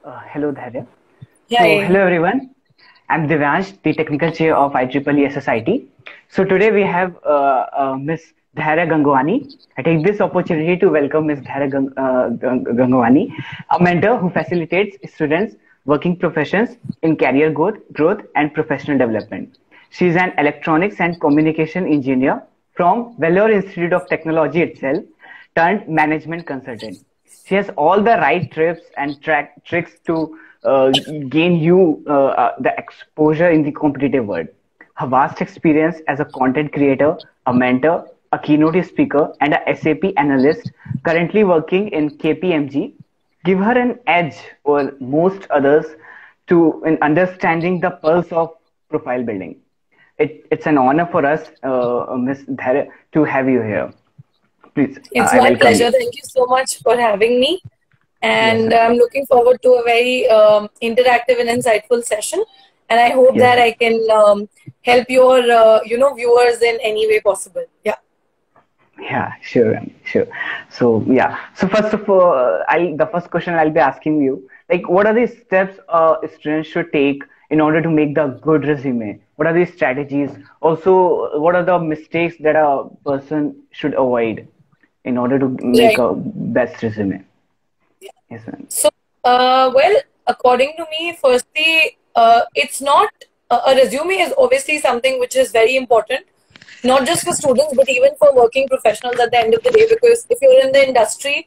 Hello, Dharya. Yeah. Hello everyone. I'm Divyansh, the technical chair of IEEE SSIT. So today we have Miss Dharya Gangwani. I take this opportunity to welcome Miss Dharya Gangwani, a mentor who facilitates students working professions in career growth and professional development. She is an electronics and communication engineer from Vellore Institute of Technology itself, turned management consultant. She has all the right tips and tricks to gain you the exposure in the competitive world. Her vast experience as a content creator, a mentor, a keynote speaker, and a SAP analyst currently working in KPMG give her an edge over most others to in understanding the pulse of profile building. It's an honor for us, Ms. Dharya, to have you here. Please, It's I my welcome pleasure. you. Thank you so much for having me. Yes, And ma'am. I'm looking forward to a very interactive and insightful session. And I hope Yes, that ma'am. I can help your, viewers in any way possible. Yeah. Yeah, sure, ma'am, sure. So first of all, the first question I'll be asking you, like, what are the steps a student should take in order to make the good resume? What are the strategies? Also, what are the mistakes that a person should avoid in order to make Right. a best resume? Yes, ma'am. So, according to me, firstly, it's not a resume is obviously something which is very important, not just for students, but even for working professionals at the end of the day. Because if you're in the industry,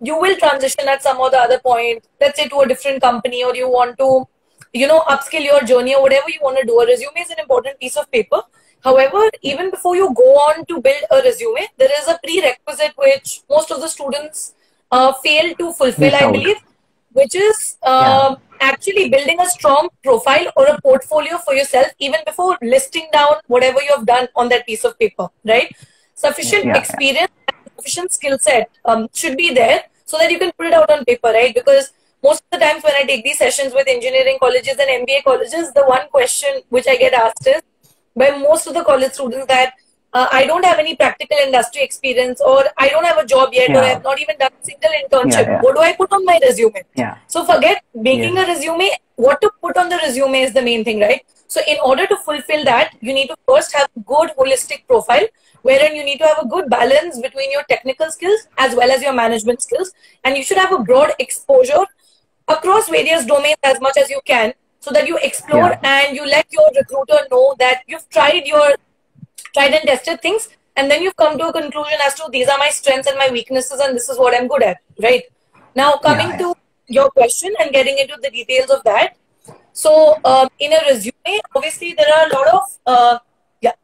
you will transition at some or the other point, let's say to a different company, or you want to, upskill your journey or whatever you want to do. A resume is an important piece of paper. However, even before you go on to build a resume, there is a prerequisite which most of the students fail to fulfill, Miss I out. believe, which is Yeah, actually building a strong profile or a portfolio for yourself, even before listing down whatever you have done on that piece of paper, right? yeah, Sufficient yeah, experience and sufficient skill set should be there so that you can put it out on paper, right? Because most of the times when I take these sessions with engineering colleges and MBA colleges, the one question which I get asked is by most of the college students that I don't have any practical industry experience, or I don't have a job yet, or I yeah, have not even done a single yeah, internship. yeah, What do I put on my resume? yeah. So forget Yes, making a resume. What to put on the resume is the main thing, right? So in order to fulfill that, you need to first have a good holistic profile, wherein you need to have a good balance between your technical skills as well as your management skills. And you should have a broad exposure across various domains as much as you can, so that you explore yeah, and you let your recruiter know that you've tried and tested things, and then you've come to a conclusion as to these are my strengths and my weaknesses, and this is what I'm good at, right? Now, yeah, coming yeah, to your question and getting into the details of that. So, in a resume, obviously, there are a lot of,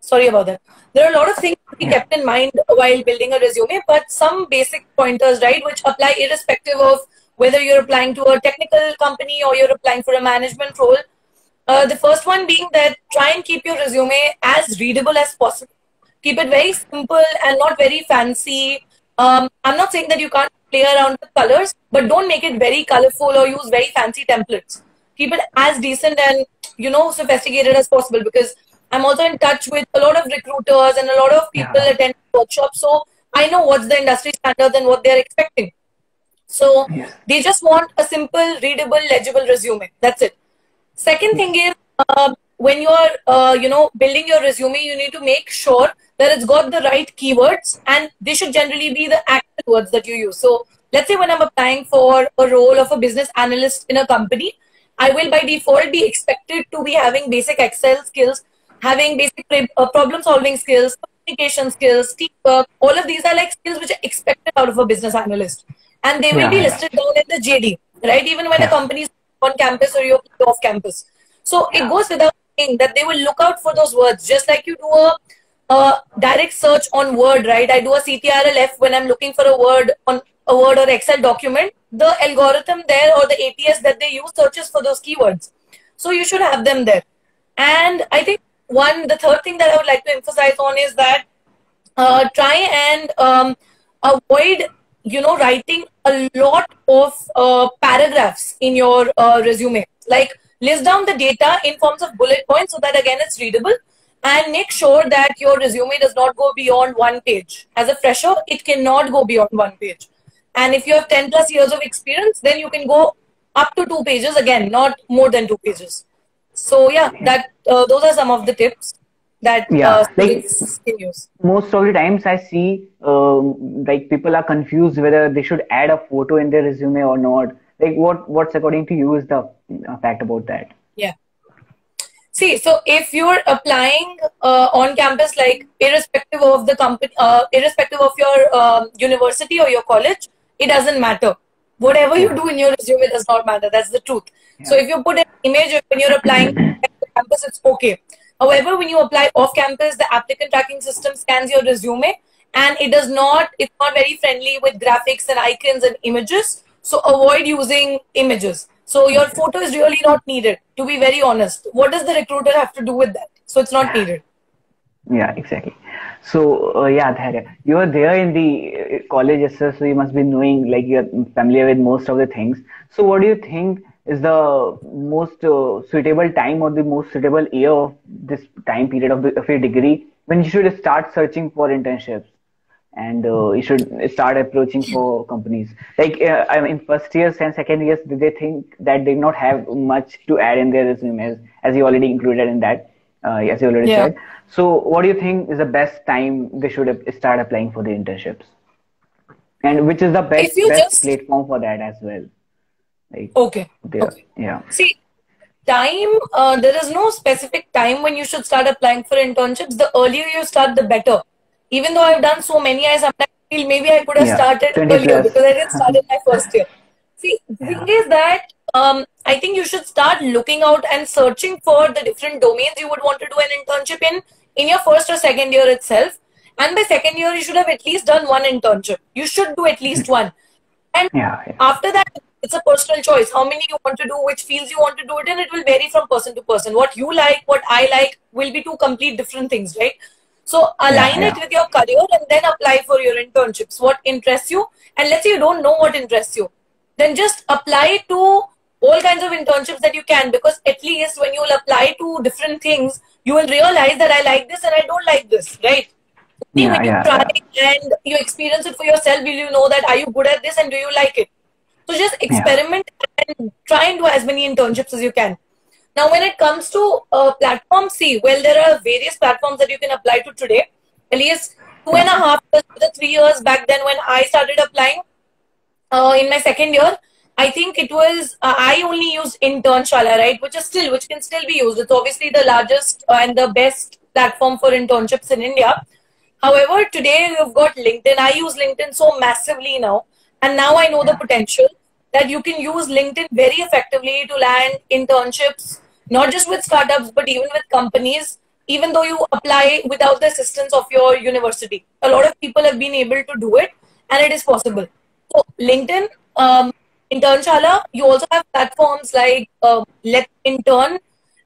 sorry about that. There are a lot of things to be yeah, kept in mind while building a resume, but some basic pointers, right, which apply irrespective of whether you're applying to a technical company or you're applying for a management role. The first one being that try and keep your resume as readable as possible. Keep it very simple and not very fancy. I'm not saying that you can't play around with colors, but don't make it very colorful or use very fancy templates. Keep it as decent and sophisticated as possible, because I'm also in touch with a lot of recruiters and a lot of people yeah, attend workshops, so I know what's the industry standards and what they're expecting. So yes, they just want a simple, readable, legible resume. That's it. Second yes, thing is, when you are, building your resume, you need to make sure that it's got the right keywords, and they should generally be the actual words that you use. So let's say when I'm applying for a role of a business analyst in a company, I will by default be expected to be having basic Excel skills, having basic problem solving skills, communication skills, teamwork. All of these are like skills which are expected out of a business analyst, and they will be yeah, yeah, listed down in the JD, right? Even when a yeah, company is on campus or you're off campus. So it yeah, goes without saying that they will look out for those words, just like you do a direct search on Word, right? I do a CTRL-F when I'm looking for a word on a Word or Excel document. The algorithm there or the ATS that they use searches for those keywords. So you should have them there. And I think the third thing that I would like to emphasize on is that try and avoid writing a lot of paragraphs in your resume. Like, list down the data in forms of bullet points so that again it's readable, and make sure that your resume does not go beyond one page. As a fresher, it cannot go beyond one page. And if you have 10 plus years of experience, then you can go up to 2 pages, again, not more than 2 pages. So yeah, that those are some of the tips that like students can use. most of the times I see like people are confused whether they should add a photo in their resume or not. Like what's according to you is the fact about that? Yeah. See, so if you're applying on campus, like irrespective of the company, irrespective of your university or your college, it doesn't matter. Whatever you Yeah. do in your resume does not matter. That's the truth. So Yeah. if you put an image when you're applying on campus, it's okay. However, when you apply off campus, the applicant tracking system scans your resume, and it's not very friendly with graphics and icons and images. So avoid using images. So your Okay. photo is really not needed, to be very honest. What does the recruiter have to do with that? So it's not needed. Yeah, exactly. So, yeah, Dhairya, you are there in the college itself, so you must be knowing, like, you're familiar with most of the things. So, what do you think is the most suitable time or the most suitable year of this time period of your degree when you should start searching for internships and you should start approaching for companies? Like, I mean, first years and second years, they think that they not have much to add in their resumes, as you already included in that, as you already Yeah. said. So, what do you think is the best time they should start applying for the internships, and which is the If you best just platform for that as well? Like, okay, there, okay. yeah, See, time, there is no specific time when you should start applying for internships. The earlier you start, the better. Even though I've done so many, I sometimes feel maybe I could have yeah, started 20 earlier plus, because I didn't start in my first year. See, the thing yeah, is that I think you should start looking out and searching for the different domains you would want to do an internship in your first or second year itself. And by second year, you should have at least done one internship. You should do at least one. And yeah, yeah, after that, it's a personal choice. How many you want to do, which fields you want to do it in, it will vary from person to person. What you like, what I like will be two complete different things, right? So yeah, align it yeah, with your career and then apply for your internships. What interests you? And let's say you don't know what interests you, then just apply to all kinds of internships that you can, because at least when you will apply to different things, you will realize that I like this and I don't like this, right? Only yeah, when you yeah, try yeah, and you experience it for yourself will you know that are you good at this and do you like it. So just yeah, experiment and try and do as many internships as you can. Now, when it comes to platforms, see, well, there are various platforms that you can apply to today. At least two yeah, and a half years, to 3 years back then when I started applying in my second year, I think it was, I only used Internshala, right? Which can still be used. It's obviously the largest and the best platform for internships in India. However, today you've got LinkedIn. I use LinkedIn so massively now. And now I know the yeah, potential that you can use LinkedIn very effectively to land internships, not just with startups, but even with companies, even though you apply without the assistance of your university. A lot of people have been able to do it, and it is possible. So, LinkedIn, Internshala, you also have platforms like Let Intern,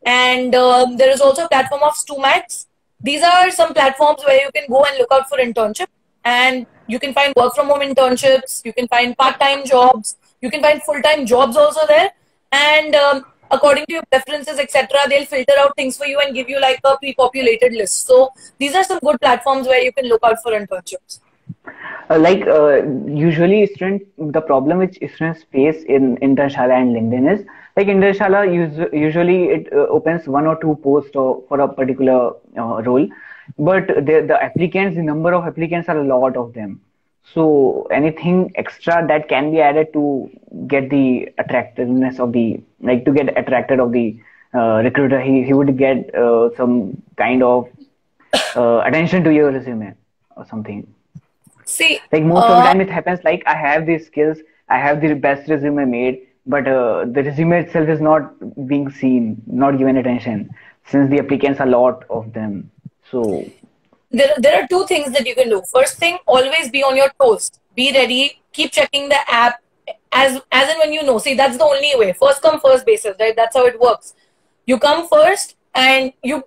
and there is also a platform of StuMax. These are some platforms where you can go and look out for internship, and you can find work from home internships, you can find part-time jobs, you can find full-time jobs also there, and according to your preferences, etc., they'll filter out things for you and give you like a pre-populated list. So these are some good platforms where you can look out for internships. like usually the problem which students face in Internshala and LinkedIn is like Internshala usually it opens one or two posts for a particular role, but the number of applicants are a lot of them. So anything extra that can be added to get the attractiveness of the, like, to get attracted of the recruiter, he would get some kind of attention to your resume or something. See, Like most of the time it happens like I have these skills, I have the best resume made, but the resume itself is not being seen, not given attention, since the applicants are a lot of them. So there are two things that you can do. First thing, always be on your toes. Be ready. Keep checking the app as and when you know. See, that's the only way. First come, first basis, right? That's how it works. You come first and you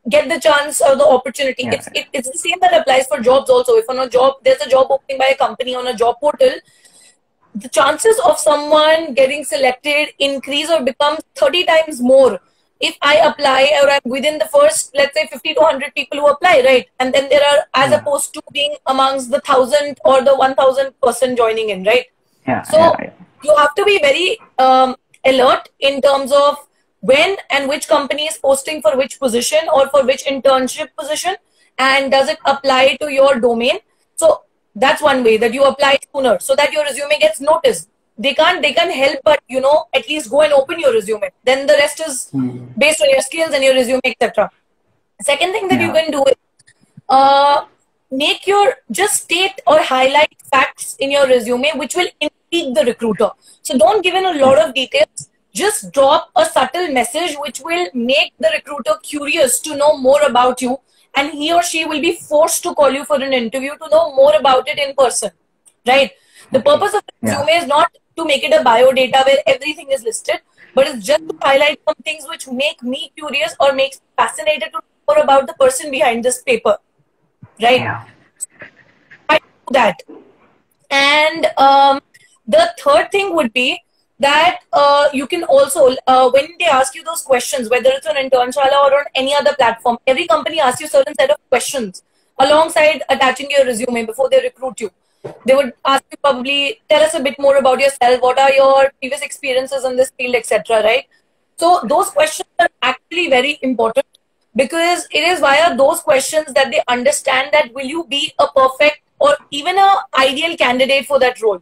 get the chance or the opportunity. yeah, It's the same that applies for jobs also. If on a job, there's a job opening by a company on a job portal, the chances of someone getting selected increase or become 30 times more if I apply or I'm within the first, let's say 50 to 100 people who apply, right? And then there are, as yeah, opposed to being amongst the 1,000 or the 1,000 person joining in, right? yeah, So yeah, you have to be very alert in terms of when and which company is posting for which position or for which internship position, and does it apply to your domain. So that's one way that you apply sooner so that your resume gets noticed. They can't help but, you know, at least go and open your resume. Then the rest is based on your skills and your resume, etc. Second thing that you can do is make your, just state or highlight facts in your resume which will intrigue the recruiter. So don't give in a lot of details. Just drop a subtle message which will make the recruiter curious to know more about you, and he or she will be forced to call you for an interview to know more about it in person, right? The purpose of the resume is not to make it a bio data where everything is listed, but it's just to highlight some things which make me curious or makes me fascinated to know more about the person behind this paper, right? I do that. And the third thing would be that you can also, when they ask you those questions, whether it's on Internshala or on any other platform, every company asks you a certain set of questions alongside attaching your resume before they recruit you. They would ask you probably, tell us a bit more about yourself, what are your previous experiences in this field, etc. Right? So those questions are actually very important, because it is via those questions that they understand that will you be a perfect or even a ideal candidate for that role,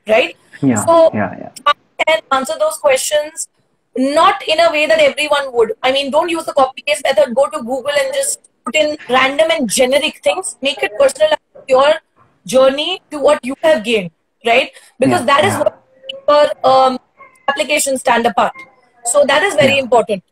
right? I can answer those questions not in a way that everyone would. I mean, don't use the copy paste method. Go to Google and just put in random and generic things. Make it personal, your journey to what you have gained, right? Because that is what your applications stand apart. So that is very important.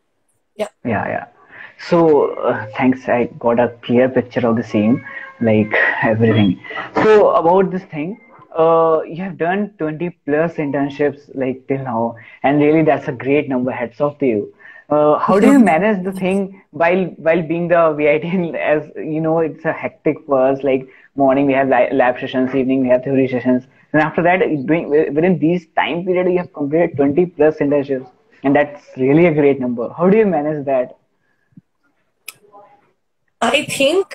So thanks, I got a clear picture of the same, like everything. So about this thing, you have done 20 plus internships like till now, and really that's a great number. Hats off to you. How do you manage the thing while being the VIT? As you know, it's a hectic for us. Like morning we have lab sessions, evening we have theory sessions, and after that, within these time period, you have completed 20 plus internships, and that's really a great number. How do you manage that? I think,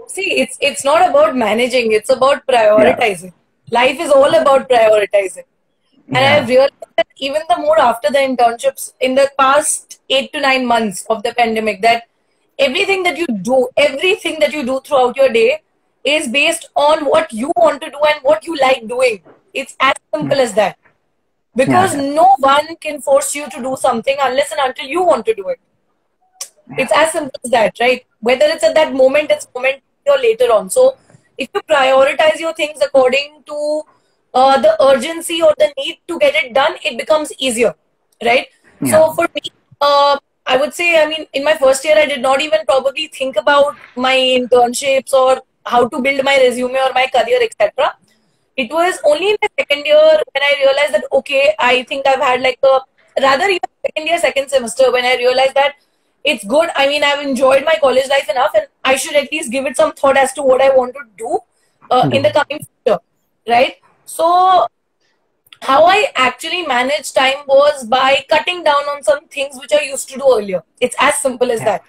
see, it's not about managing, it's about prioritizing. Life is all about prioritizing. And I've realized that even the more after the internships in the past 8 to 9 months of the pandemic, that everything that you do throughout your day is based on what you want to do and what you like doing. It's as simple as that. Because no one can force you to do something unless and until you want to do it. It's as simple as that, right? Whether it's at that moment, or later on. So if you prioritize your things according to the urgency or the need to get it done, it becomes easier, right? So for me, I would say, I mean, in my first year, I did not even probably think about my internships or how to build my resume or my career, etc. It was only in the second year when I realized that, okay, I think I've had like even second year, second semester, when I realized that it's good. I mean, I've enjoyed my college life enough, and I should at least give it some thought as to what I want to do in the coming future, right? So how I actually managed time was by cutting down on some things which I used to do earlier. It's as simple as that.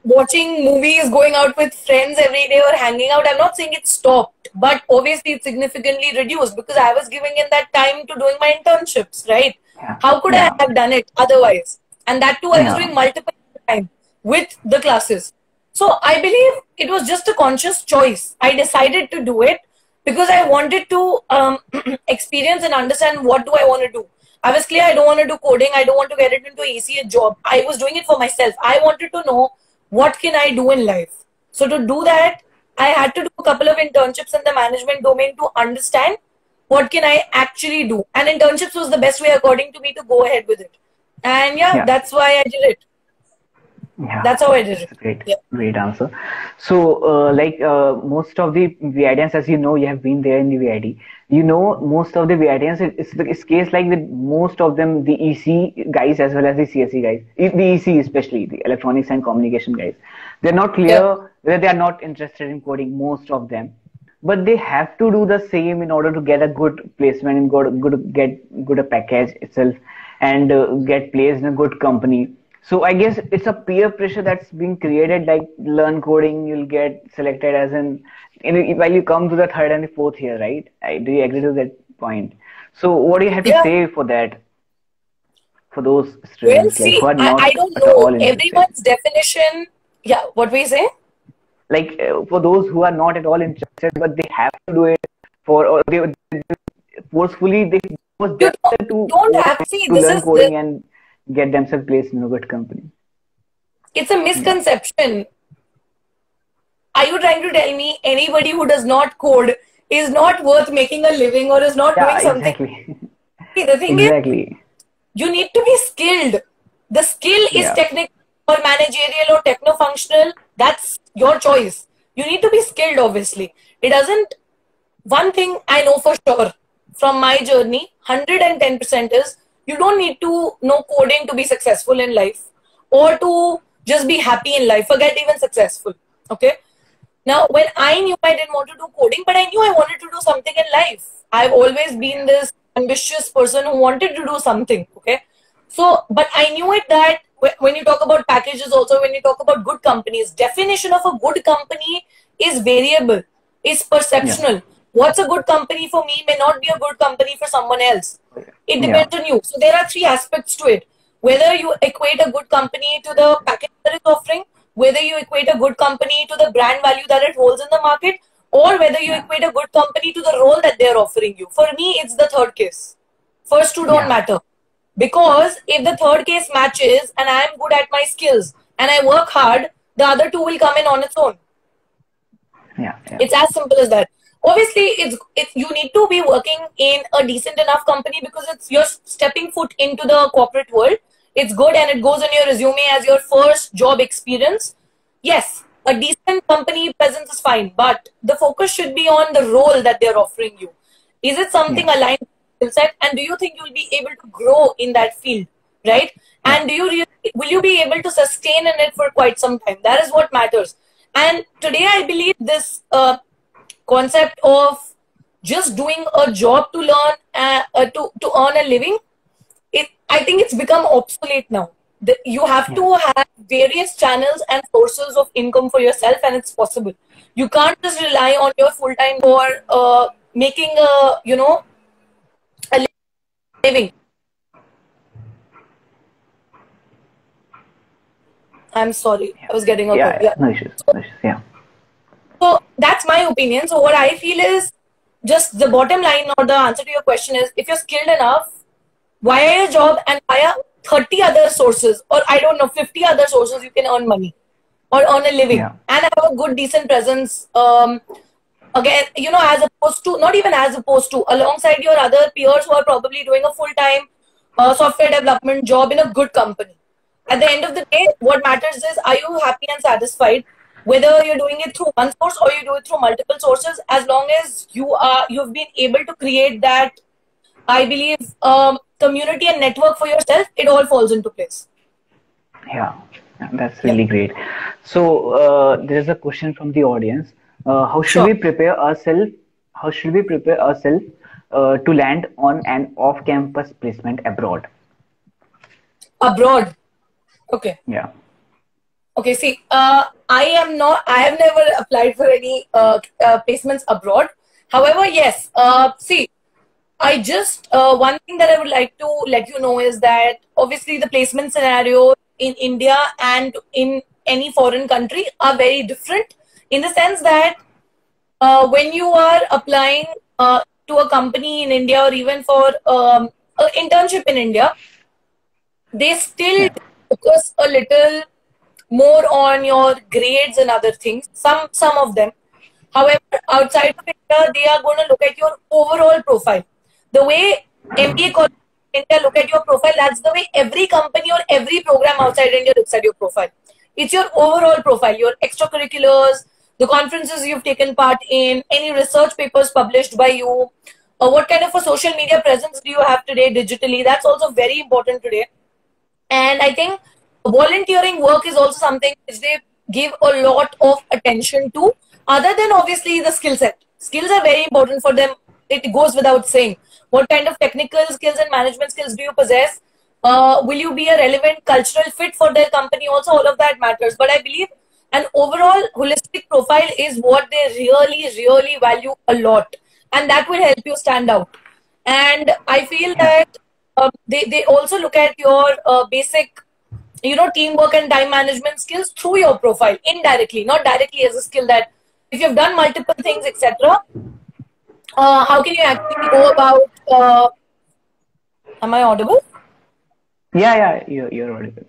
Watching movies, going out with friends every day or hanging out, I'm not saying it stopped, but obviously it's significantly reduced because I was giving in that time to doing my internships, right? How could I have done it otherwise? And that too, I was doing multiple times with the classes. So I believe it was just a conscious choice. I decided to do it because I wanted to experience and understand what do I want to do. I was clear I don't want to do coding. I don't want to get it into an ACA job. I was doing it for myself. I wanted to know what can I do in life. So to do that, I had to do a couple of internships in the management domain to understand what can I actually do. And internships was the best way according to me to go ahead with it. And that's why I did it. That's how I did it. Great answer. So, most of the VITians, as you know, you have been there in the VIT. You know, most of the VITians, it's case like with most of them, the EC guys as well as the CSE guys. The EC especially, the electronics and communication guys. They're not clear whether they are not interested in coding, most of them. But they have to do the same in order to get a good placement and get good a package itself and get placed in a good company. So I guess it's a peer pressure that's being created, like learn coding, you'll get selected as while you come to the third and the fourth year, right? Do you agree to that point? So what do you have to Yeah. say for that? For those Well, students like see, who are I not don't at know. all interested. Everyone's definition. Yeah, what we say? Like for those who are not at all interested, but they have to do it for, or they forcefully they was You just to don't have, see, to this learn is the, coding and get themselves placed in a good company. it's a Yeah. misconception. Are you trying to tell me anybody who does not code is not worth making a living or is not Yeah. doing something? Exactly. See, the thing is, Exactly. you need to be skilled. The skill is Yeah. technical or managerial or techno functional. That's your choice. You need to be skilled, obviously. It doesn't, one thing I know for sure from my journey, 110% is you don't need to know coding to be successful in life or to just be happy in life. Forget even successful. Okay. Now, when I knew I didn't want to do coding, but I knew I wanted to do something in life. I've always been this ambitious person who wanted to do something. Okay. So, but I knew it that when you talk about packages, also when you talk about good companies, definition of a good company is variable, is Yeah. perceptional. What's a good company for me may not be a good company for someone else. It Yeah. depends on you. So there are three aspects to it. Whether you equate a good company to the package that it's offering, whether you equate a good company to the brand value that it holds in the market, or whether you Yeah. equate a good company to the role that they're offering you. For me, it's the third case. First two don't Yeah. matter. Because if the third case matches and I am good at my skills and I work hard, the other two will come in on its own. Yeah. Yeah. It's as simple as that. Obviously, it's you need to be working in a decent enough company because it's you're stepping foot into the corporate world. It's good and it goes on your resume as your first job experience. Yes, a decent company presence is fine, but the focus should be on the role that they're offering you. Is it something Yeah. aligned with your skill set, and do you think you'll be able to grow in that field, right? Yeah. And do you will you be able to sustain in it for quite some time? That is what matters. And today, I believe this concept of just doing a job to learn to earn a living, I think it's become obsolete now. You have Yeah. to have various channels and sources of income for yourself, and it's possible. You can't just rely on your full time for making a living. I'm sorry, I was getting a call. Yeah. Yeah. Yeah. No issues. No issues. Yeah. So that's my opinion. So what I feel is just the bottom line or the answer to your question is if you're skilled enough via your job and via 30 other sources or I don't know 50 other sources you can earn money or earn a living Yeah. and have a good decent presence again as opposed to not even as opposed to alongside your other peers who are probably doing a full-time software development job in a good company. At the end of the day, what matters is are you happy and satisfied whether you're doing it through one source or you do it through multiple sources, as long as you've been able to create that, I believe, community and network for yourself, it all falls into place. Yeah. That's Yeah. really great. So there is a question from the audience. How should Sure. we prepare ourselves? How should we prepare ourselves to land on an off-campus placement abroad? Abroad. Okay. Yeah. Okay, see, I have never applied for any placements abroad. However, yes, see, one thing that I would like to let you know is that obviously the placement scenario in India and in any foreign country are very different in the sense that when you are applying to a company in India or even for an internship in India, they still Yeah. focus a little more on your grades and other things. Some of them. However, outside of India, they are going to look at your overall profile. The way MBA colleges in India look at your profile, that's the way every company or every program outside India looks at your profile. It's your overall profile, your extracurriculars, the conferences you've taken part in, any research papers published by you, what kind of a social media presence do you have today digitally. That's also very important today. And I think volunteering work is also something which they give a lot of attention to, other than obviously the skill set. Skills are very important for them. It goes without saying. What kind of technical skills and management skills do you possess? Will you be a relevant cultural fit for their company? Also, all of that matters. But I believe an overall holistic profile is what they really, really value a lot. And that will help you stand out. And I feel that they also look at your basic, teamwork and time management skills through your profile indirectly, not directly as a skill. That if you've done multiple things, etc., how can you actually go about? Am I audible? Yeah, you're audible.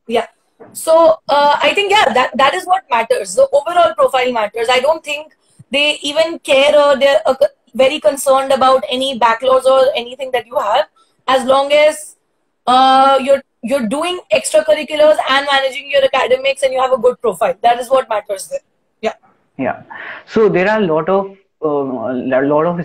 Yeah. So I think that is what matters. The overall profile matters. I don't think they even care, or they're very concerned about any backlogs or anything that you have, as long as you're doing extracurriculars and managing your academics and you have a good profile. That is what matters there. Yeah. Yeah. So there are a lot of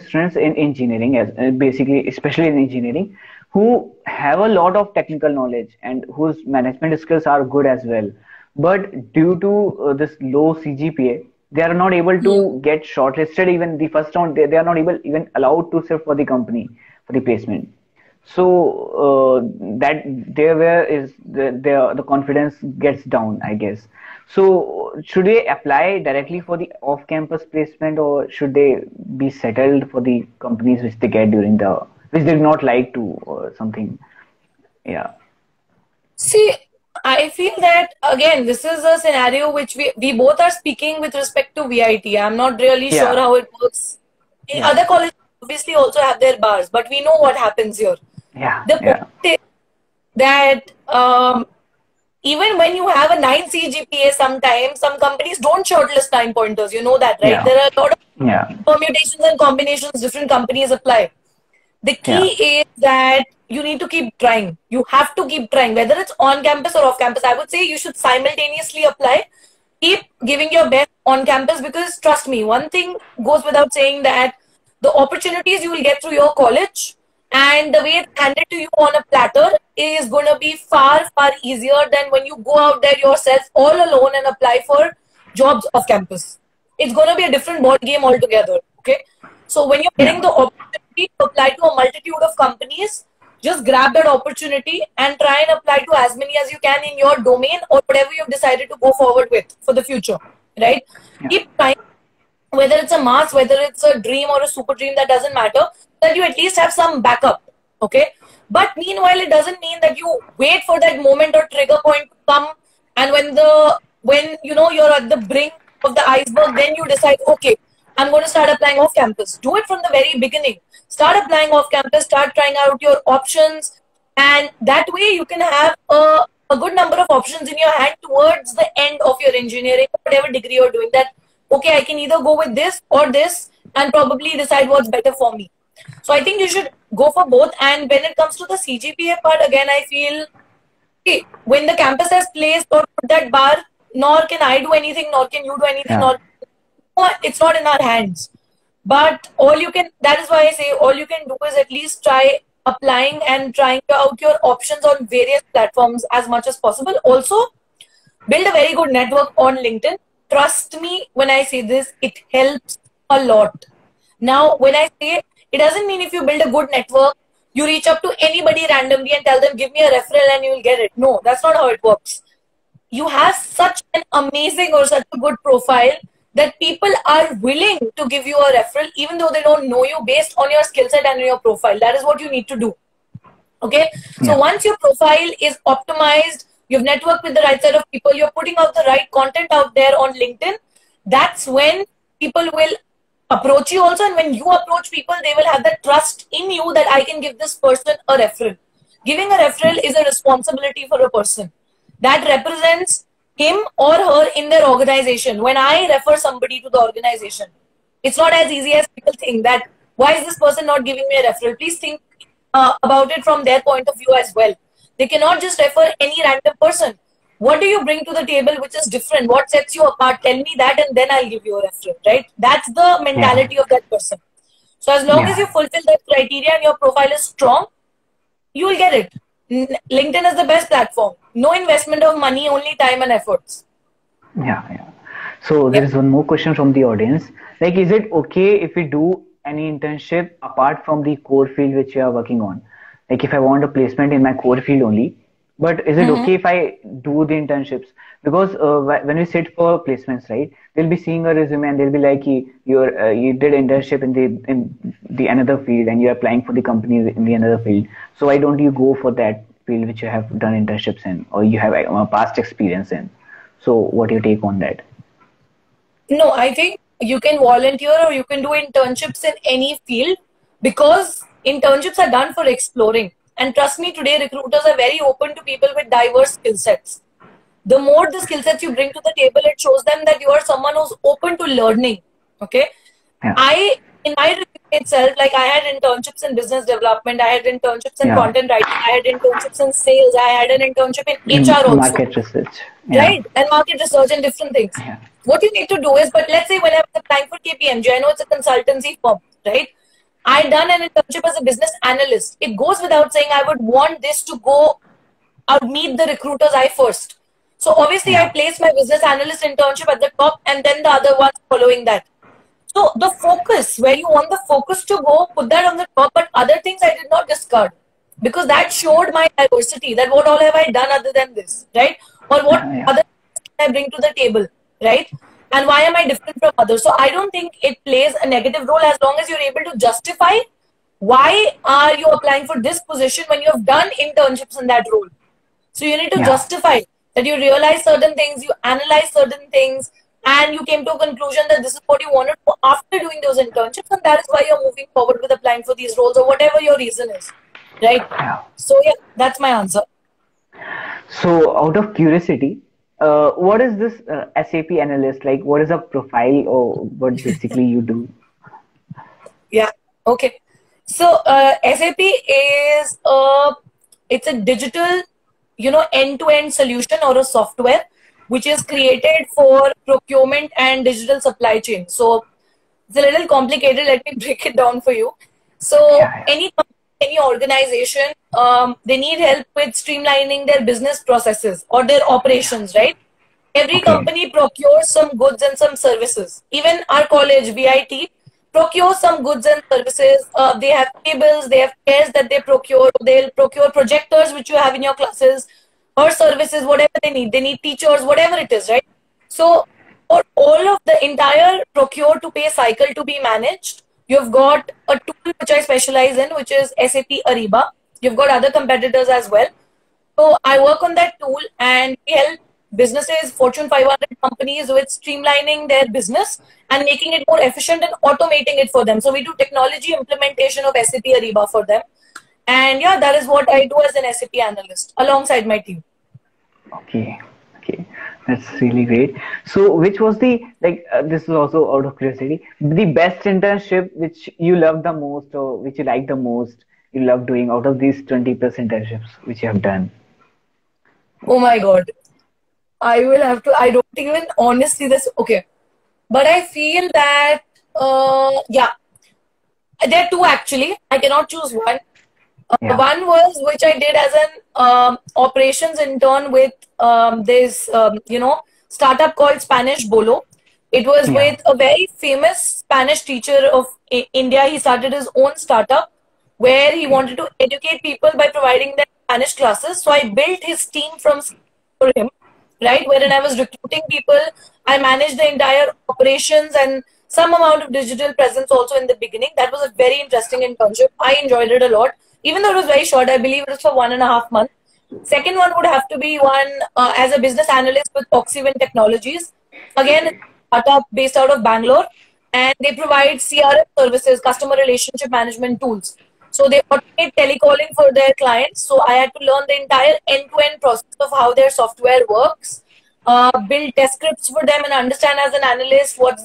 students in engineering, as basically, especially in engineering, who have a lot of technical knowledge and whose management skills are good as well. But due to this low CGPA, they are not able to get shortlisted even the first round. They are not even allowed to serve for the company for the placement. So that there where is the confidence gets down, I guess. So should they apply directly for the off-campus placement, or should they be settled for the companies which they get during the which they do not like to, or something? Yeah. See, I feel that again, this is a scenario which we both are speaking with respect to VIT. I'm not really sure how it works. Other colleges obviously also have their bars, but we know what happens here. The point is that even when you have a 9 CGPA, sometimes some companies don't shortlist 9 pointers. You know that, right? There are a lot of permutations and combinations different companies apply. The key is that you need to keep trying. You have to keep trying, whether it's on campus or off campus. I would say you should simultaneously apply. Keep giving your best on campus, because trust me, one thing goes without saying, that the opportunities you will get through your college and the way it's handed to you on a platter is going to be far, far easier than when you go out there yourself all alone and apply for jobs off campus. It's going to be a different ball game altogether. Okay. So when you're getting the opportunity to apply to a multitude of companies, just grab that opportunity and try and apply to as many as you can in your domain or whatever you've decided to go forward with for the future, right? Keep trying, whether it's a mass, whether it's a dream or a super dream, that doesn't matter, that you at least have some backup, okay? But meanwhile, it doesn't mean that you wait for that moment or trigger point to come, and when you're at the brink of the iceberg, then you decide, okay, I'm going to start applying off campus. Do it from the very beginning. Start applying off campus, start trying out your options, and that way you can have a good number of options in your hand towards the end of your engineering, whatever degree you're doing, that, okay, I can either go with this or this and probably decide what's better for me. So I think you should go for both. And when it comes to the CGPA part, again, I feel, okay, when the campus has placed or put that bar, nor can I do anything, nor can you do anything, it's not in our hands. But that is why I say all you can do is at least try applying and trying out your options on various platforms as much as possible. Also, build a very good network on LinkedIn. Trust me when I say this, it helps a lot. Now, when I say, it doesn't mean if you build a good network, you reach up to anybody randomly and tell them, give me a referral and you will get it. No, that's not how it works. You have such an amazing or such a good profile that people are willing to give you a referral even though they don't know you, based on your skill set and your profile. That is what you need to do. Okay? So once your profile is optimized, you've networked with the right set of people, you're putting out the right content out there on LinkedIn, that's when people will approach you also. And when you approach people, they will have that trust in you that I can give this person a referral. Giving a referral is a responsibility for a person. That represents him or her in their organization. When I refer somebody to the organization, it's not as easy as people think that, why is this person not giving me a referral? Please think about it from their point of view as well. They cannot just refer any random person. What do you bring to the table which is different? What sets you apart? Tell me that and then I'll give you a referral, right? That's the mentality of that person. So as long as you fulfill that criteria and your profile is strong, you will get it. LinkedIn is the best platform. No investment of money, only time and efforts. So there is one more question from the audience. Like, is it okay if we do any internship apart from the core field which you are working on? Like, if I want a placement in my core field only, But is it okay if I do the internships? Because when we sit for placements, right, they'll be seeing a resume and they'll be like, you did internship in the another field and you're applying for the company in the another field. So why don't you go for that field which you have done internships in or you have past experience in? So what do you take on that? No, I think you can volunteer or you can do internships in any field because internships are done for exploring. And trust me, today recruiters are very open to people with diverse skill sets. The more the skill sets you bring to the table, it shows them that you are someone who's open to learning. Okay. Yeah. In my resume itself, like I had internships in business development, I had internships in content writing, I had internships in sales, I had an internship in HR also. Market research. Right. And market research and different things. Yeah. What you need to do is, but let's say when I was applying for KPMG, I know it's a consultancy firm, right? I done an internship as a business analyst. It goes without saying I would want this to go out, meet the recruiter's eye first. So obviously I placed my business analyst internship at the top and then the other ones following that. So the focus, where you want the focus to go, put that on the top, but other things I did not discard because that showed my diversity, that what all have I done other than this, right? Or what other things can I bring to the table, right? And why am I different from others? So I don't think it plays a negative role as long as you're able to justify why are you applying for this position when you have done internships in that role. So you need to justify that you realize certain things, you analyze certain things, and you came to a conclusion that this is what you wanted to after doing those internships, and that is why you're moving forward with applying for these roles or whatever your reason is, right? So yeah, that's my answer. So out of curiosity, what is this SAP analyst like? What is a profile or what basically you do? Yeah. Okay. So SAP is it's a digital, end-to-end solution or a software which is created for procurement and digital supply chain. So it's a little complicated. Let me break it down for you. So any organization, they need help with streamlining their business processes or their operations, right? Every company procures some goods and some services. Even our college, VIT, procures some goods and services. They have cables, they have chairs that they procure. They'll procure projectors, which you have in your classes, or services, whatever they need. They need teachers, whatever it is, right? So for all of the entire procure to pay cycle to be managed, you've got a tool which I specialize in, which is SAP Ariba. You've got other competitors as well. So I work on that tool and we help businesses, Fortune 500 companies with streamlining their business and making it more efficient and automating it for them. So we do technology implementation of SAP Ariba for them. And yeah, that is what I do as an SAP analyst alongside my team. Okay. That's really great. So which was the, this is also out of curiosity, the best internship which you love the most or which you like the most, you love doing out of these 20+ internships which you have done? Oh my God. I don't even honestly this, okay. But I feel that, there are two actually. I cannot choose one. One was which I did as an operations intern with this, startup called Spanish Bolo. It was with a very famous Spanish teacher of India. He started his own startup where he wanted to educate people by providing them Spanish classes. So I built his team from for him, right? Wherein I was recruiting people, I managed the entire operations and some amount of digital presence also in the beginning. That was a very interesting internship. I enjoyed it a lot. Even though it was very short, I believe it was for 1.5 months. Second one would have to be one as a business analyst with Oxyven Technologies. Again, a startup based out of Bangalore. And they provide CRM services, customer relationship management tools. So they automate telecalling for their clients. So I had to learn the entire end-to-end process of how their software works, build test scripts for them and understand as an analyst what's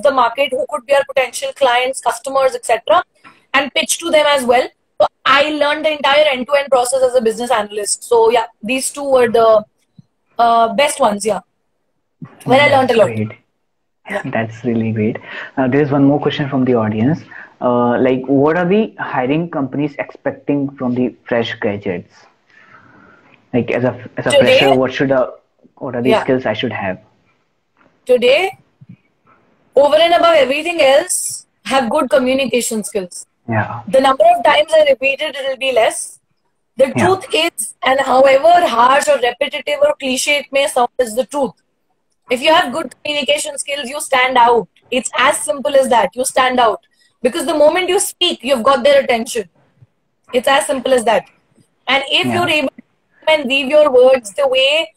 the market, who could be our potential clients, customers, etc. and pitch to them as well. So I learned the entire end-to-end process as a business analyst. So yeah, these two were the best ones, where I learned a lot. Yeah. That's really great. There's one more question from the audience. What are the hiring companies expecting from the fresh graduates? Like as a fresher, what are the skills I should have? Today, over and above everything else, have good communication skills. Yeah. The number of times I repeat it will be less. The truth is, and however harsh or repetitive or cliche it may sound, is the truth. If you have good communication skills, you stand out. It's as simple as that. You stand out. Because the moment you speak, you've got their attention. It's as simple as that. And if you're able to weave your words the way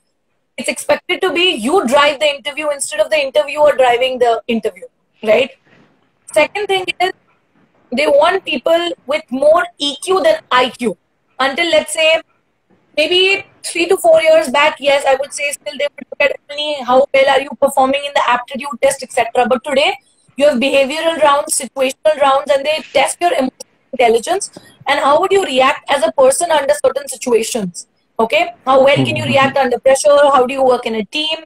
it's expected to be, you drive the interview instead of the interviewer driving the interview, right? Second thing is, they want people with more EQ than IQ. Until, let's say, maybe 3 to 4 years back, yes, I would say still they would look at only how well are you performing in the aptitude test, etc. But today, you have behavioral rounds, situational rounds, and they test your emotional intelligence and how would you react as a person under certain situations. Okay, how well can you react under pressure? How do you work in a team?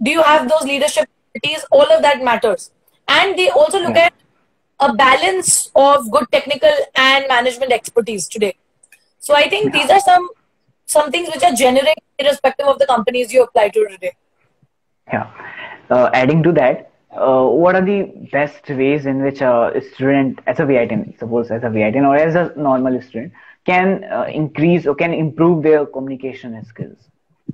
Do you have those leadership qualities? All of that matters. And they also look at a balance of good technical and management expertise today. So I think these are some things which are generic irrespective of the companies you apply to today. Yeah. Adding to that, what are the best ways in which a student, as a VITN, suppose as a VITN or as a normal student, can increase or can improve their communication skills?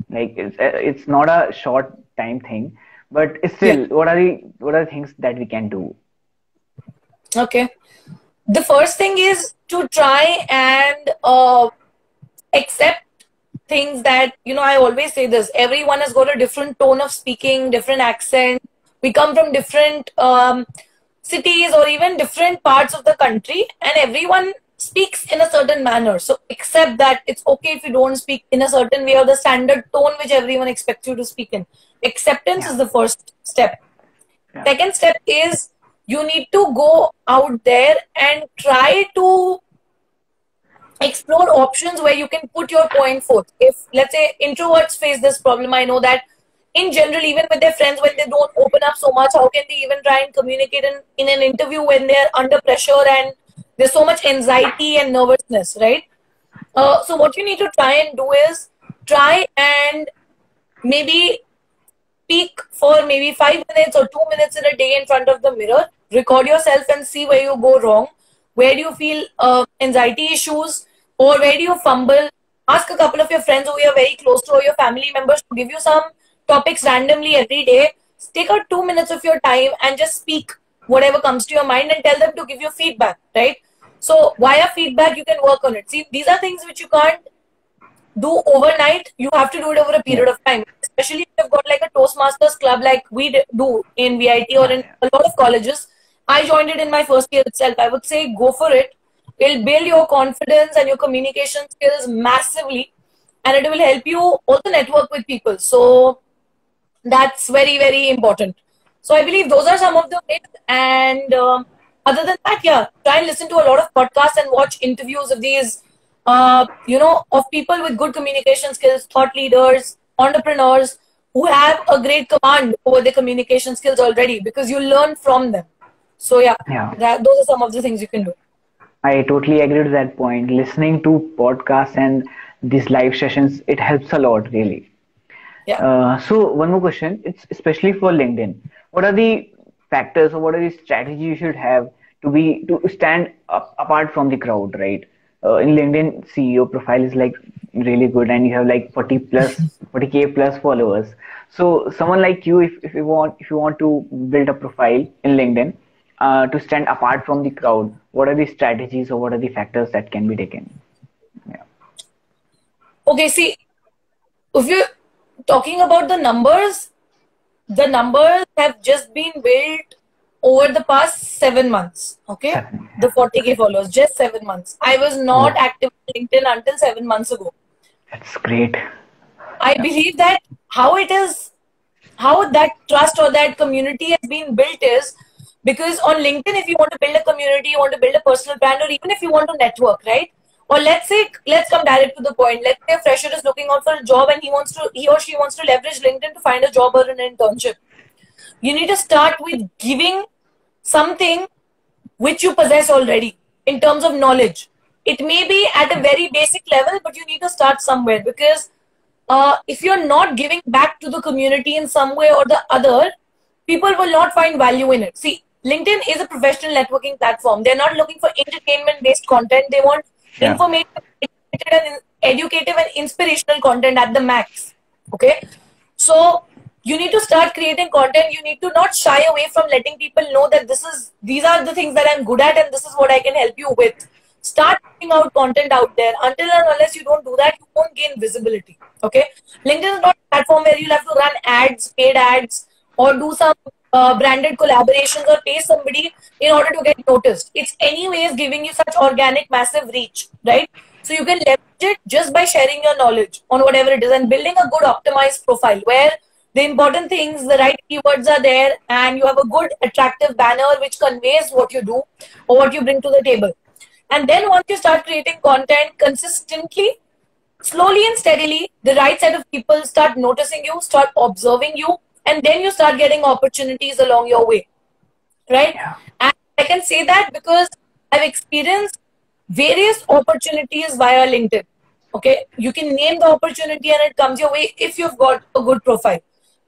Like it's not a short time thing, but still, what are the things that we can do? Okay. The first thing is to try and accept things that, I always say this, everyone has got a different tone of speaking, different accent. We come from different cities or even different parts of the country, and everyone speaks in a certain manner. So accept that it's okay if you don't speak in a certain way or the standard tone which everyone expects you to speak in. Acceptance is the first step. Second step is you need to go out there and try to explore options where you can put your point forth. If, let's say, introverts face this problem, I know that in general, even with their friends, when they don't open up so much, how can they even try and communicate in an interview when they're under pressure and there's so much anxiety and nervousness, right? So what you need to try and do is try and maybe speak for maybe 5 minutes or 2 minutes in a day in front of the mirror. Record yourself and see where you go wrong. Where do you feel anxiety issues, or where do you fumble? Ask a couple of your friends who you are very close to or your family members to give you some topics randomly every day. Take out 2 minutes of your time and just speak whatever comes to your mind and tell them to give you feedback, right? So via feedback, you can work on it. See, these are things which you can't do overnight. You have to do it over a period of time, especially if you've got like a Toastmasters club like we do in VIT or in a lot of colleges. I joined it in my first year itself. I would say go for it. It'll build your confidence and your communication skills massively, and it will help you also network with people. So that's very, very important. So I believe those are some of the ways. And other than that, try and listen to a lot of podcasts and watch interviews of these, of people with good communication skills, thought leaders, entrepreneurs who have a great command over their communication skills already, because you learn from them. So those are some of the things you can do. I totally agree to that point. Listening to podcasts and these live sessions, it helps a lot, really. So one more question. It's especially for LinkedIn. What are the factors or what are the strategies you should have to stand apart from the crowd, right? In LinkedIn, CEO profile is like really good, and you have like 40k plus followers. So someone like you, if you want to build a profile in LinkedIn, to stand apart from the crowd, what are the strategies or what are the factors that can be taken? Okay, see, if you're talking about the numbers have just been built over the past 7 months. Okay, the 40k followers, just 7 months. I was not active on LinkedIn until 7 months ago. That's great. I believe that how that trust or that community has been built is because on LinkedIn, if you want to build a community, you want to build a personal brand, or even if you want to network, right? Or let's come direct to the point. Let's say a fresher is looking out for a job and he or she wants to leverage LinkedIn to find a job or an internship. You need to start with giving something which you possess already in terms of knowledge. It may be at a very basic level, but you need to start somewhere, because if you're not giving back to the community in some way or the other, people will not find value in it. See, LinkedIn is a professional networking platform. They're not looking for entertainment-based content. They want information and educative and inspirational content at the max. Okay, so you need to start creating content. You need to not shy away from letting people know that these are the things that I'm good at and this is what I can help you with. Start putting out content out there. Until and unless you don't do that, you won't gain visibility. Okay, LinkedIn is not a platform where you'll have to run ads, paid ads, or do some branded collaborations or pay somebody in order to get noticed. It's anyways giving you such organic, massive reach, right? So you can leverage it just by sharing your knowledge on whatever it is and building a good optimized profile where the important things, the right keywords are there, and you have a good, attractive banner which conveys what you do or what you bring to the table. And then once you start creating content consistently, slowly and steadily, the right set of people start noticing you, start observing you, and then you start getting opportunities along your way, right? Yeah. And I can say that because I've experienced various opportunities via LinkedIn. Okay, you can name the opportunity and it comes your way if you've got a good profile.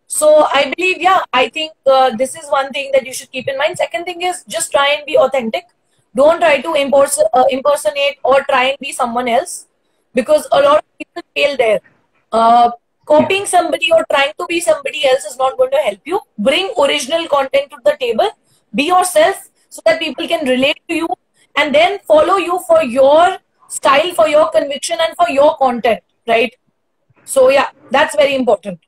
So I believe, yeah, I think this is one thing that you should keep in mind. Second thing is just try and be authentic. Don't try to impersonate or try and be someone else, because a lot of people fail there. Copying somebody or trying to be somebody else is not going to help you. Bring original content to the table. Be yourself so that people can relate to you and then follow you for your style, for your conviction, and for your content, right? So yeah, that's very important.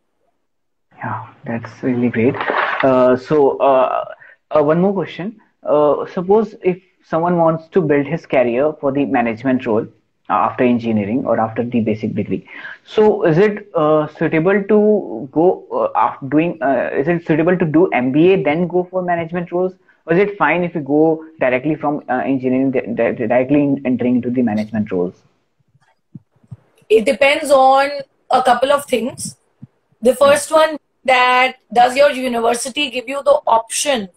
Yeah, that's really great. One more question. Suppose if someone wants to build his career for the management role after engineering or after the basic degree, so is it suitable to go is it suitable to do MBA then go for management roles, or is it fine if you go directly from engineering directly entering into the management roles? It depends on a couple of things. The first one, that does your university give you the option,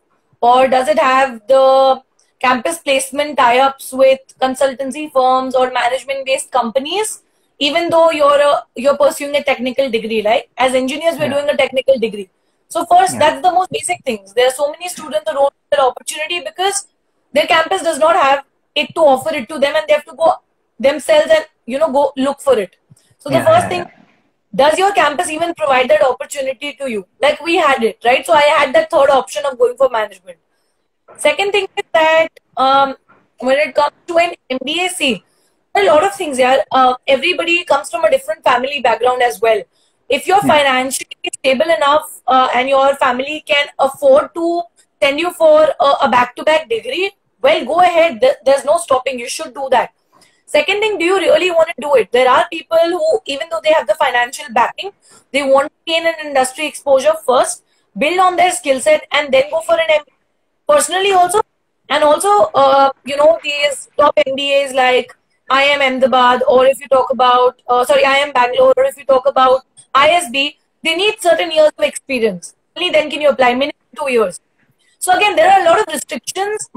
or does it have the campus placement tie-ups with consultancy firms or management-based companies, even though you're pursuing a technical degree, right? As engineers, we're doing a technical degree. So first, that's the most basic things. There are so many students who don't get opportunity because their campus does not have it to offer it to them, and they have to go themselves and go look for it. So the first thing, does your campus even provide that opportunity to you? Like we had it, right? So I had that third option of going for management. Second thing is that when it comes to an MBA, see, a lot of things here. Everybody comes from a different family background as well. If you're financially stable enough and your family can afford to send you for a back-to-back degree, well, go ahead. There's no stopping. You should do that. Second thing, do you really want to do it? There are people who, even though they have the financial backing, they want to gain an industry exposure first, build on their skill set, and then go for an MBA. Personally also, and also, these top MBAs like IIM Ahmedabad, or if you talk about, IIM Bangalore, or if you talk about ISB, they need certain years of experience. Only then can you apply, minimum 2 years. So again, there are a lot of restrictions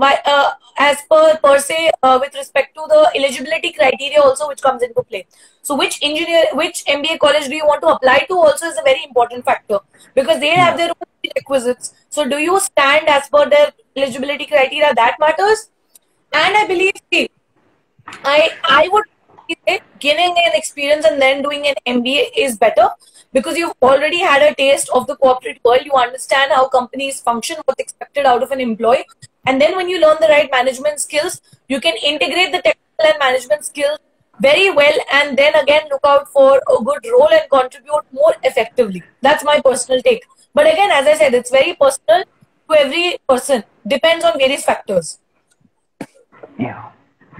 as per se with respect to the eligibility criteria also, which comes into play. So which MBA college do you want to apply to also is a very important factor, because they have their own requisites. So do you stand as per their eligibility criteria? That matters. And I believe, I would say gaining an experience and then doing an MBA is better, because you've already had a taste of the corporate world. You understand how companies function, what's expected out of an employee. And then when you learn the right management skills, you can integrate the technical and management skills very well, and then again look out for a good role and contribute more effectively. That's my personal take. But again, as I said, it's very personal to every person. Depends on various factors. Yeah,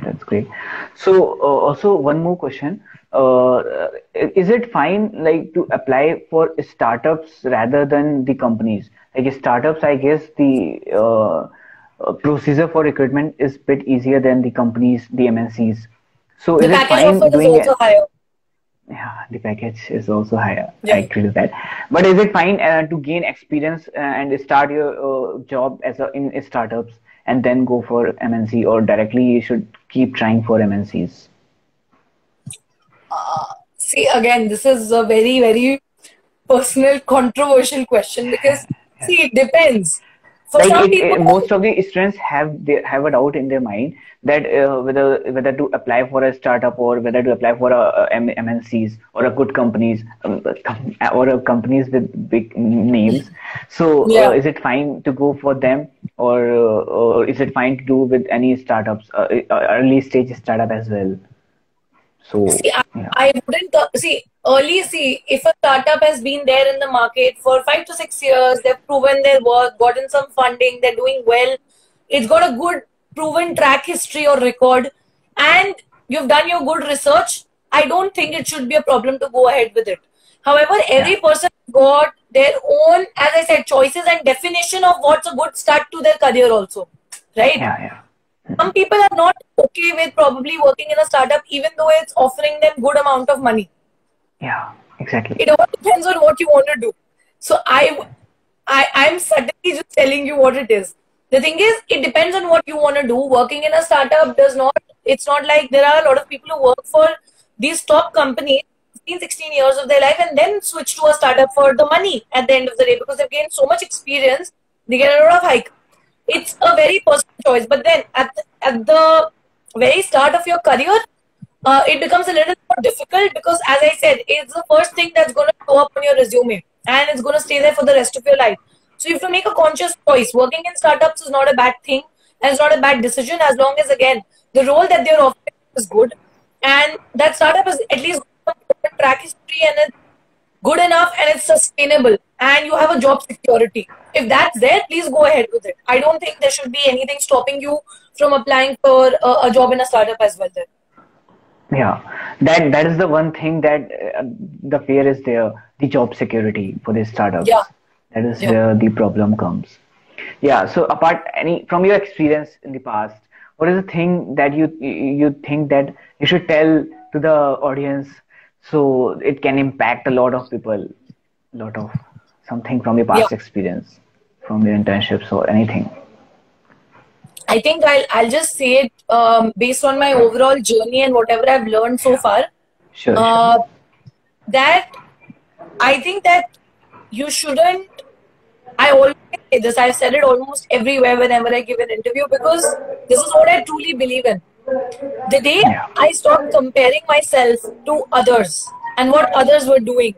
that's great. So also one more question. Is it fine like to apply for startups rather than the companies? Like startups, I guess the procedure for recruitment is a bit easier than the companies, the MNCs. So is it fine doing it? Higher. Yeah, the package is also higher. Yeah. I agree with that. But is it fine to gain experience and start your job in startups and then go for MNC, or directly you should keep trying for MNCs? See, again, this is a very, very personal, controversial question, because see, it depends. For Like some people, most of the students have a doubt in their mind that whether to apply for a startup or whether to apply for MNCs or a good companies, or companies with big names. So yeah. is it fine to go for them, or is it fine to do with any startups, early stage startup as well? So See, yeah, I wouldn't see if a startup has been there in the market for 5 to 6 years, they've proven their worth, gotten some funding, they're doing well, it's got a good proven track history or record, and you've done your good research. I don't think it should be a problem to go ahead with it. However, yeah, every person got their own, as I said, choices and definition of what's a good start to their career also, right? yeah, yeah. Some people are not okay with probably working in a startup even though it's offering them good amount of money. Yeah, exactly. It all depends on what you want to do. So I'm suddenly just telling you what it is. The thing is, it depends on what you want to do. Working in a startup does not, it's not like there are a lot of people who work for these top companies 15, 16 years of their life and then switch to a startup for the money at the end of the day because they've gained so much experience, they get a lot of hike. It's a very personal choice. But then at the very start of your career, it becomes a little more difficult because, as I said, it's the first thing that's going to show up on your resume and it's going to stay there for the rest of your life. So you have to make a conscious choice. Working in startups is not a bad thing and it's not a bad decision as long as, again, the role that they're offering is good and that startup is at least got a track history and it's good enough and it's sustainable and you have a job security. If that's there, please go ahead with it. I don't think there should be anything stopping you from applying for a job in a startup as well then. Yeah, that is the one thing that the fear is there, the job security for these startups. Yeah. That is Yeah. where the problem comes. Yeah. So apart any from your experience in the past, what is the thing that you think that you should tell to the audience so it can impact a lot of people, lot of something from your Yeah. past experience, from your internships or anything. I think I'll just say it based on my overall journey and whatever I've learned so far. Sure, sure. Uh, that I think that you shouldn't. I always say this. I've said it almost everywhere whenever I give an interview because this is what I truly believe in. The day Yeah. I stopped comparing myself to others and what others were doing,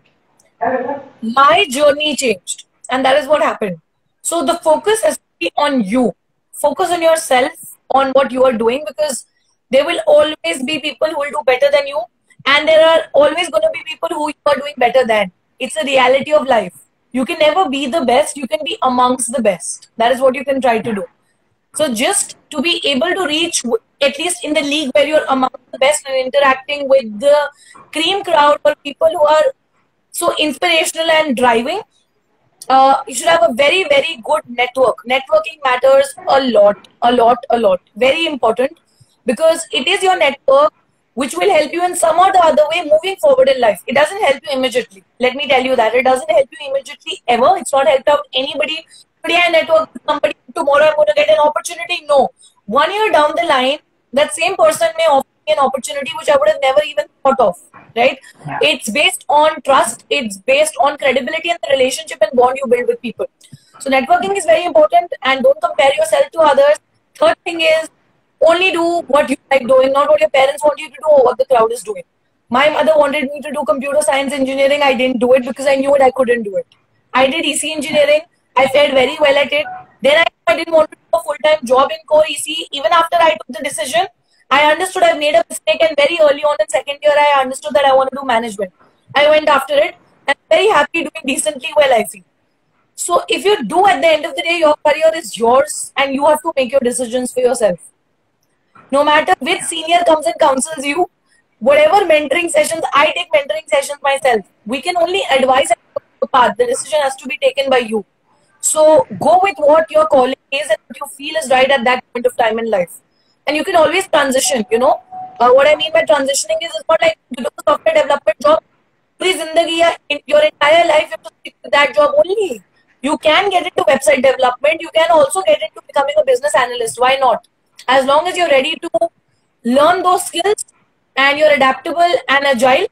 my journey changed. And that is what happened. So the focus has to be on you. Focus on yourself, on what you are doing, because there will always be people who will do better than you. And there are always going to be people who you are doing better than. It's a reality of life. You can never be the best. You can be amongst the best. That is what you can try to do. So just to be able to reach at least in the league where you're among the best and interacting with the cream crowd or people who are so inspirational and driving, you should have a very, very good network. Networking matters a lot, a lot, a lot. Very important because it is your network which will help you in some or the other way moving forward in life. It doesn't help you immediately. Let me tell you that. It doesn't help you immediately ever. It's not helped out anybody. Today I network with somebody, tomorrow I'm going to get an opportunity. No. 1 year down the line, that same person may offer me an opportunity which I would have never even thought of. Right? Yeah. It's based on trust. It's based on credibility and the relationship and bond you build with people. So networking is very important and don't compare yourself to others. Third thing is only do what you like doing, not what your parents want you to do or what the crowd is doing. My mother wanted me to do computer science engineering. I didn't do it because I knew it. I couldn't do it. I did EC engineering. I fared very well at it. Then I didn't want to do a full-time job in core EC. Even after I took the decision, I understood I've made a mistake, and very early on in second year, I understood that I want to do management. I went after it, and I'm very happy doing decently well, I feel. So if you do, at the end of the day, your career is yours, and you have to make your decisions for yourself. No matter which senior comes and counsels you, whatever mentoring sessions, I take mentoring sessions myself. We can only advise the path. The decision has to be taken by you. So go with what your calling is and what you feel is right at that point of time in life. And you can always transition, you know. What I mean by transitioning is it's not like you do a software development job. Your entire life you have to stick to that job only. You can get into website development. You can also get into becoming a business analyst. Why not? As long as you're ready to learn those skills and you're adaptable and agile,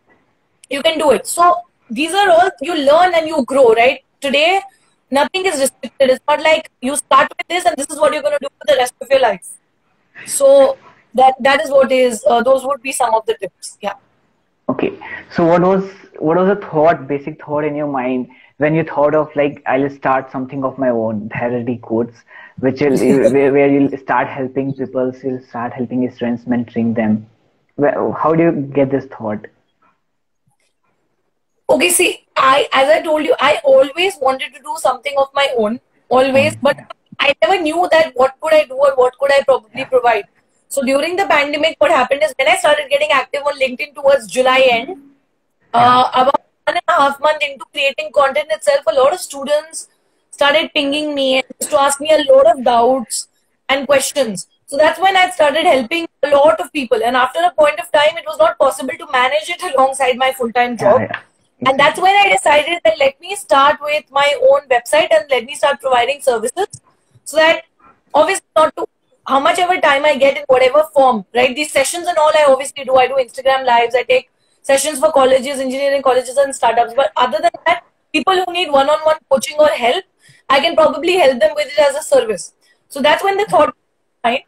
you can do it. So these are all you learn and you grow, right? Today, Nothing is restricted. It's not like you start with this and this is what you're going to do for the rest of your life. So that is what is, those would be some of the tips. Yeah. Okay. So what was the thought, basic thought in your mind when you thought of like I'll start something of my own, Dharya Codes, which will where you'll start helping people, you'll start helping your students, mentoring them. How do you get this thought? Okay, see, as I told you, I always wanted to do something of my own, always, but I never knew that what could I do or what could I probably provide. So during the pandemic, what happened is when I started getting active on LinkedIn towards July end, about 1.5 months into creating content itself, a lot of students started pinging me and used to ask me a lot of doubts and questions. So that's when I started helping a lot of people. And after a point of time, it was not possible to manage it alongside my full-time job. Yeah. And that's when I decided that let me start with my own website and let me start providing services so that obviously not to how much ever time I get in whatever form, right? These sessions and all I obviously do. I do Instagram lives. I take sessions for colleges, engineering colleges and startups. But other than that, people who need one-on-one coaching or help, I can probably help them with it as a service. So that's when the thought, right?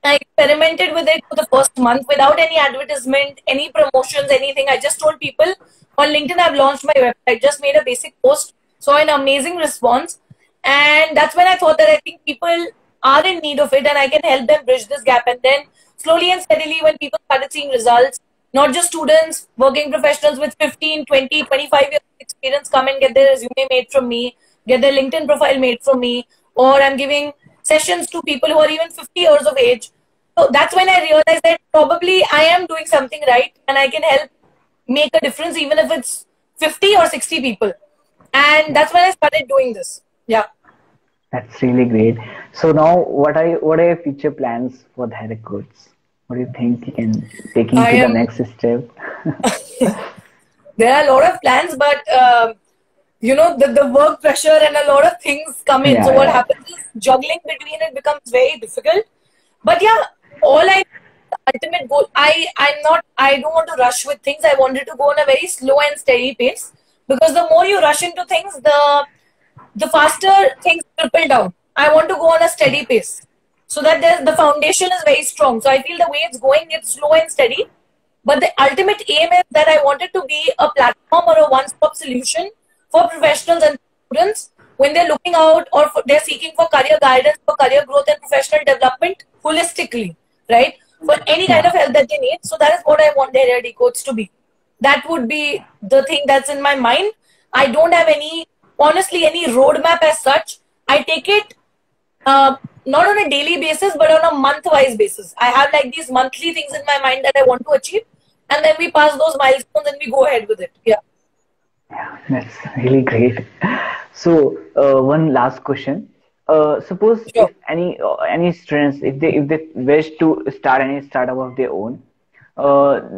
I experimented with it for the first month without any advertisement, any promotions, anything. I just told people on LinkedIn I've launched my website, just made a basic post, saw an amazing response. And that's when I thought that I think people are in need of it and I can help them bridge this gap. And then slowly and steadily when people started seeing results, not just students, working professionals with 15, 20, 25 years of experience come and get their resume made from me, get their LinkedIn profile made from me, or I'm giving sessions to people who are even 50 years of age. So that's when I realized that probably I am doing something right and I can help make a difference even if it's 50 or 60 people. And that's when I started doing this. Yeah. That's really great. So now what are your future plans for Dharya Codes? What do you think you can take into the next step? There are a lot of plans, but you know, the work pressure and a lot of things come in. So what happens is juggling between it becomes very difficult. But yeah, the ultimate goal, I don't want to rush with things. I wanted to go on a very slow and steady pace because the more you rush into things, the faster things trickle down. I want to go on a steady pace so that the foundation is very strong. So I feel the way it's going, it's slow and steady. But the ultimate aim is that I wanted to be a platform or a one-stop solution for professionals and students when they're looking out or they're seeking for career guidance, for career growth and professional development holistically, right? For any kind of help that they need. So that is what I want their Codes to be. That would be the thing that's in my mind. I don't have honestly, any roadmap as such. I take it not on a daily basis, but on a month-wise basis. I have like these monthly things in my mind that I want to achieve. And then we pass those milestones and we go ahead with it. Yeah. Yeah, that's really great. So one last question. Suppose if any students, if they wish to start any startup of their own,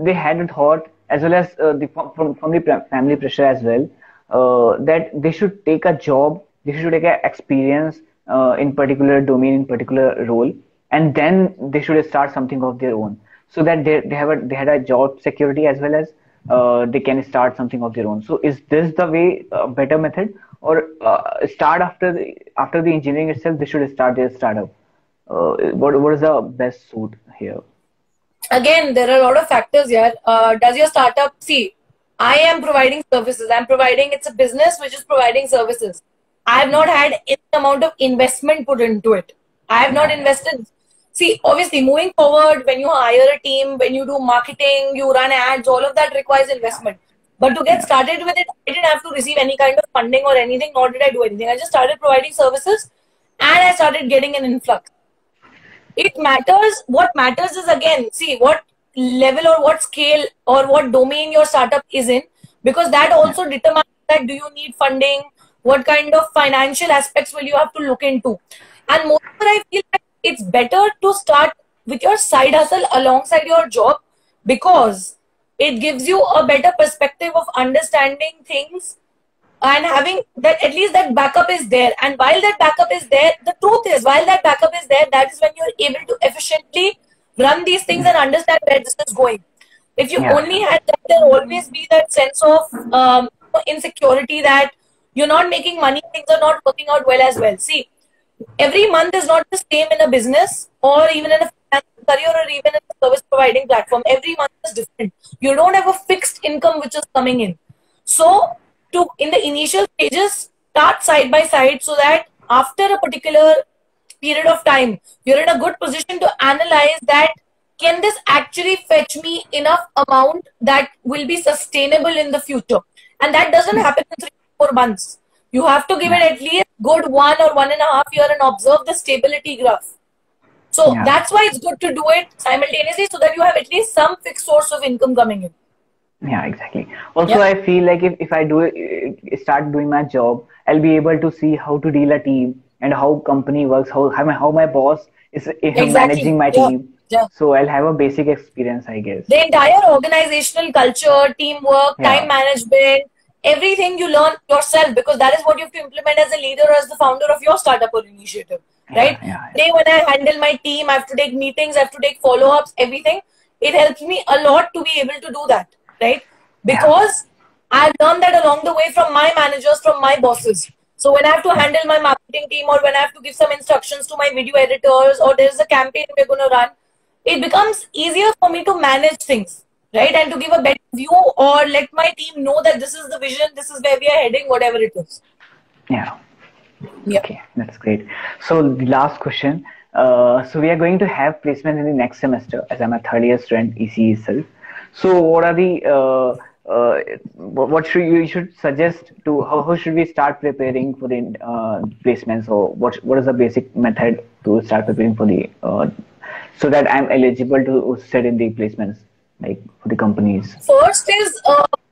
they had a thought as well as from the family pressure as well, that they should take a job, they should take an experience in particular domain, in particular role, and then they should start something of their own, so that they had a job security as well as they can start something of their own. So is this the way, better method, or start after the engineering itself? They should start their startup. What is the best suit here? Again, there are a lot of factors here. Does your startup see? I am providing services. It's a business which is providing services. I have not had any amount of investment put into it. I have not invested. See, obviously, moving forward, when you hire a team, when you do marketing, you run ads, all of that requires investment. But to get started with it, I didn't have to receive any kind of funding or anything, nor did I do anything. I just started providing services and I started getting an influx. It matters. What matters is, again, see what level or what scale or what domain your startup is in, because that also determines that do you need funding, what kind of financial aspects will you have to look into. And moreover, I feel that it's better to start with your side hustle alongside your job, because it gives you a better perspective of understanding things and having that, at least that backup is there. And while that backup is there, the truth is, while that backup is there, that is when you're able to efficiently run these things and understand where this is going. If you only had that, there'll always be that sense of insecurity that, you're not making money, things are not working out well as well. See, every month is not the same in a business or even in a career or even in a service providing platform. Every month is different. You don't have a fixed income which is coming in. So in the initial stages, start side by side so that after a particular period of time, you're in a good position to analyze that can this actually fetch me enough amount that will be sustainable in the future. And that doesn't happen in 3-4 months. You have to give it at least good 1 or 1.5 years and observe the stability graph. So that's why it's good to do it simultaneously so that you have at least some fixed source of income coming in. Yeah, exactly. Also, I feel like if I start doing my job, I'll be able to see how to deal a team and how company works, how my boss is managing my team. Yeah. So I'll have a basic experience, I guess. The entire organizational culture, teamwork, time management, everything you learn yourself, because that is what you have to implement as a leader or as the founder of your startup or initiative. Right? Today, when I handle my team, I have to take meetings, I have to take follow-ups, everything. It helps me a lot to be able to do that. Right? Because I've learned that along the way from my managers, from my bosses. So when I have to handle my marketing team or when I have to give some instructions to my video editors or there's a campaign we're going to run, it becomes easier for me to manage things, right? And to give a better view or let my team know that this is the vision, this is where we are heading, whatever it is. Yeah. Okay, that's great. So the last question. So we are going to have placement in the next semester as I'm a third year student ECE itself. So what are the what you should suggest to how should we start preparing for the placements, or what is the basic method to start preparing for the so that I'm eligible to sit in the placements like for the companies? First is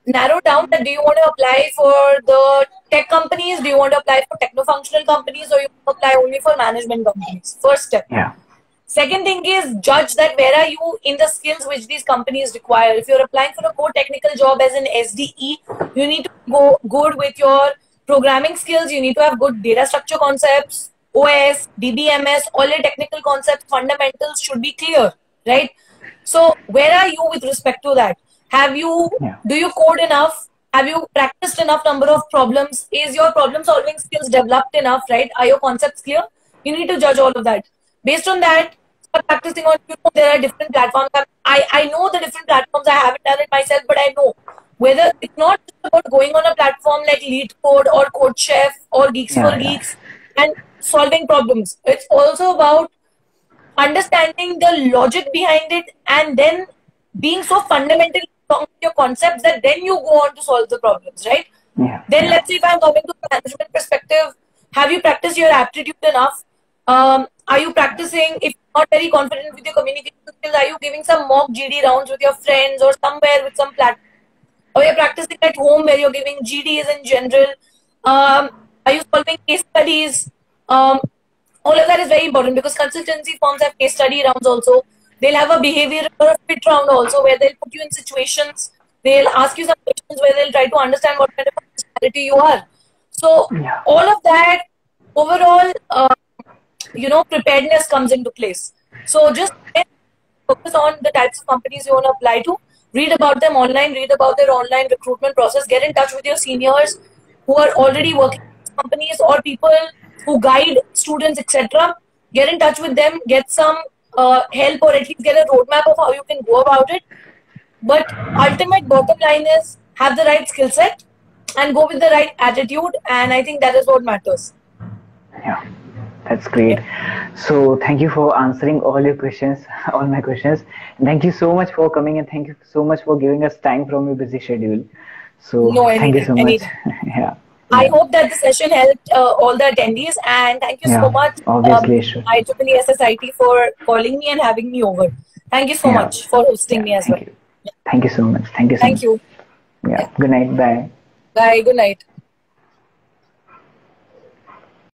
narrow down that do you want to apply for the tech companies, do you want to apply for techno-functional companies, or you want to apply only for management companies? First step. Yeah. Second thing is judge that where are you in the skills which these companies require. If you're applying for a core technical job as an SDE, you need to go good with your programming skills. You need to have good data structure concepts, OS, DBMS, all your technical concepts, fundamentals should be clear, right? So where are you with respect to that? Do you code enough? Have you practiced enough number of problems? Is your problem solving skills developed enough, right? Are your concepts clear? You need to judge all of that. Based on that, start practicing on, there are different platforms. I know the different platforms. I haven't done it myself, but I know whether it's not about going on a platform like LeetCode or CodeChef or Geeks for Geeks and solving problems. It's also about understanding the logic behind it and then being so fundamentally strong with your concepts that then you go on to solve the problems, right? Then let's say if I'm coming to the management perspective, have you practiced your aptitude enough? Are you practicing, if you're not very confident with your communication skills, are you giving some mock GD rounds with your friends or somewhere with some platform? Or you're practicing at home where you're giving GDs in general? Are you solving case studies? All of that is very important because consultancy firms have case study rounds also. They'll have a behavioral or a fit round also where they'll put you in situations. They'll ask you some questions where they'll try to understand what kind of personality you are. So all of that overall, preparedness comes into place. So just focus on the types of companies you want to apply to. Read about them online, read about their online recruitment process, get in touch with your seniors who are already working with companies or people who guide students, etc. Get in touch with them, get some help or at least get a roadmap of how you can go about it. But ultimate bottom line is have the right skill set and go with the right attitude, and I think that is what matters. Yeah. That's great. So thank you for answering all your questions, all my questions. And thank you so much for coming and thank you so much for giving us time from your busy schedule. So thank you so much. I hope that the session helped all the attendees, and thank you so much, obviously, IEEE SSIT for calling me and having me over. Thank you so much for hosting me as well. Thank you so much. Thank you so much. Thank you. Good night. Bye. Bye. Good night.